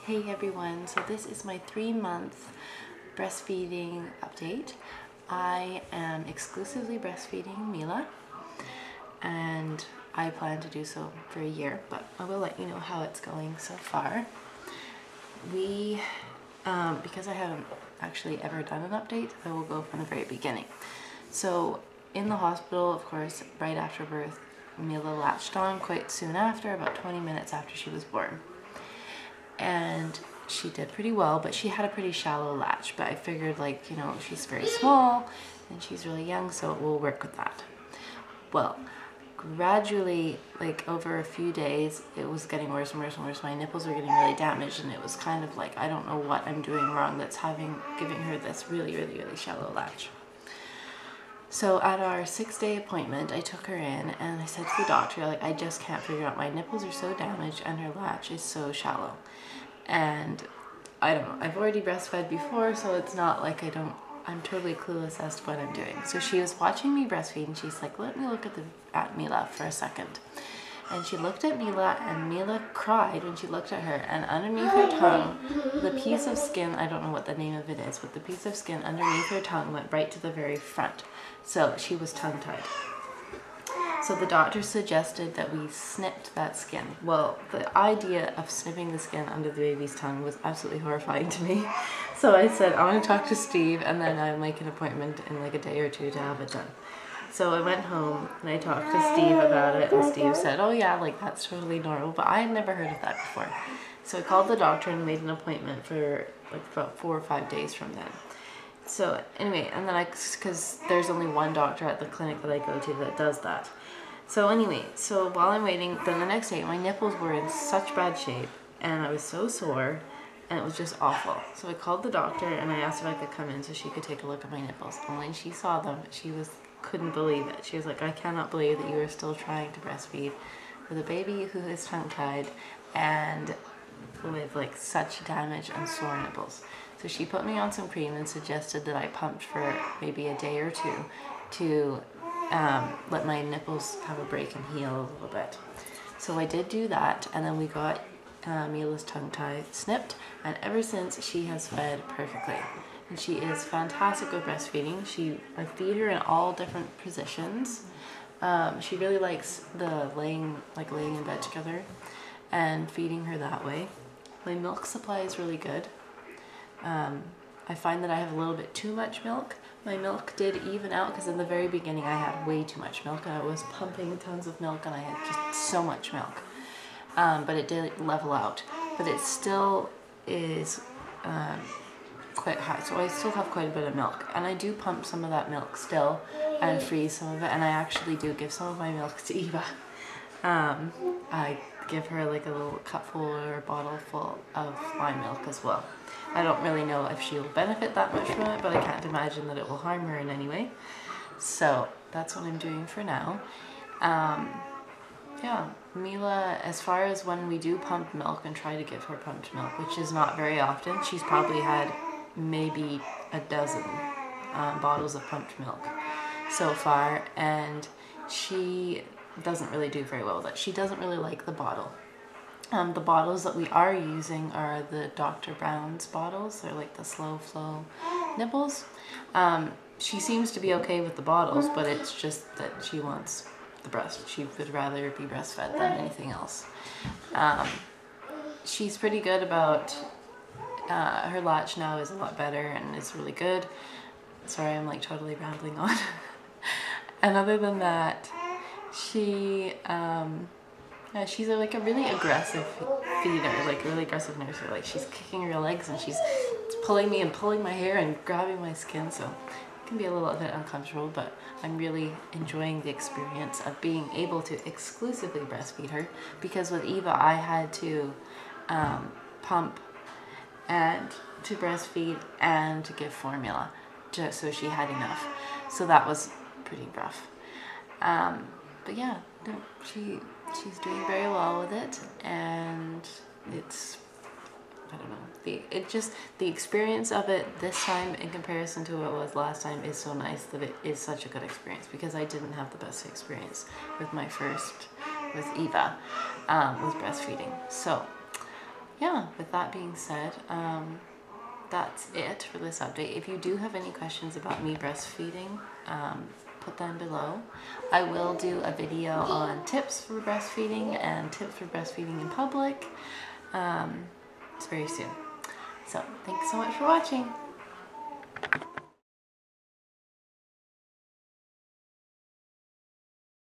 Hey everyone, so this is my 3-month breastfeeding update. I am exclusively breastfeeding Mila and I plan to do so for a year, but I will let you know how it's going so far. Because I haven't actually ever done an update, I will go from the very beginning. So in the hospital, of course, right after birth, Mila latched on quite soon after, about 20 minutes after she was born. And she did pretty well, but she had a pretty shallow latch, but I figured, like, you know, she's very small and she's really young, so we'll work with that. Well, gradually, like over a few days, it was getting worse and worse and worse. My nipples were getting really damaged, and it was kind of like, I don't know what I'm doing wrong that's giving her this really shallow latch. So at our 6-day appointment, I took her in and I said to the doctor, like, I just can't figure out, my nipples are so damaged and her latch is so shallow. And I don't know, I've already breastfed before, so it's not like I'm totally clueless as to what I'm doing. So she was watching me breastfeed and she's like, let me look at Mila for a second. And she looked at Mila, and Mila cried when she looked at her, and underneath her tongue, the piece of skin, I don't know what the name of it is, but the piece of skin underneath her tongue went right to the very front. So she was tongue-tied. So the doctor suggested that we snipped that skin. Well, the idea of snipping the skin under the baby's tongue was absolutely horrifying to me. So I said, I want to talk to Steve, and then I'll make an appointment in like a day or two to have it done. So I went home and I talked to Steve about it, and Steve said, oh yeah, like that's totally normal, but I had never heard of that before. So I called the doctor and made an appointment for like about 4 or 5 days from then. So anyway, and then because there's only one doctor at the clinic that I go to that does that. So anyway, so while I'm waiting, then the next day, my nipples were in such bad shape and I was so sore and it was just awful. So I called the doctor and I asked if I could come in so she could take a look at my nipples. And when she saw them, she couldn't believe it. She was like, I cannot believe that you are still trying to breastfeed with a baby who is tongue-tied and with like such damage and sore nipples. So she put me on some cream and suggested that I pumped for maybe a day or two to let my nipples have a break and heal a little bit. So I did do that, and then we got Mila's tongue tie snipped, and ever since she has fed perfectly. And she is fantastic with breastfeeding. I feed her in all different positions. She really likes the laying in bed together and feeding her that way. My milk supply is really good. I find that I have a little bit too much milk. My milk did even out because in the very beginning I had way too much milk and I was pumping tons of milk and I had just so much milk. But it did level out. But it still is quite high, so I still have quite a bit of milk. And I do pump some of that milk still and freeze some of it, and I actually do give some of my milk to Eva. I give her like a little cupful or a bottle full of my milk as well. I don't really know if she'll benefit that much from it, but I can't imagine that it will harm her in any way. So that's what I'm doing for now. Yeah, Mila, as far as when we do pump milk and try to give her pumped milk, which is not very often, she's probably had maybe a dozen bottles of pumped milk so far, and she doesn't really do very well with it. She doesn't really like the bottle. The bottles that we are using are the Dr. Brown's bottles. They're like the slow flow nipples. She seems to be okay with the bottles, but it's just that she wants the breast. She would rather be breastfed than anything else. She's pretty good about, her latch now is a lot better and it's really good. Sorry, I'm like totally rambling on. And other than that, she's like a really aggressive feeder, like a really aggressive nurser. Like she's kicking her legs and she's pulling me and pulling my hair and grabbing my skin, so it can be a little bit uncomfortable, but I'm really enjoying the experience of being able to exclusively breastfeed her, because with Eva I had to pump and to breastfeed and to give formula just so she had enough. So that was pretty rough. But yeah, no, she's doing very well with it, and it's, I don't know, the experience of it this time in comparison to what it was last time is so nice that it is such a good experience, because I didn't have the best experience with my first, with Eva, with breastfeeding. So yeah, with that being said, that's it for this update. If you do have any questions about me breastfeeding, put them below. I will do a video on tips for breastfeeding and tips for breastfeeding in public. It's very soon. So thanks so much for watching.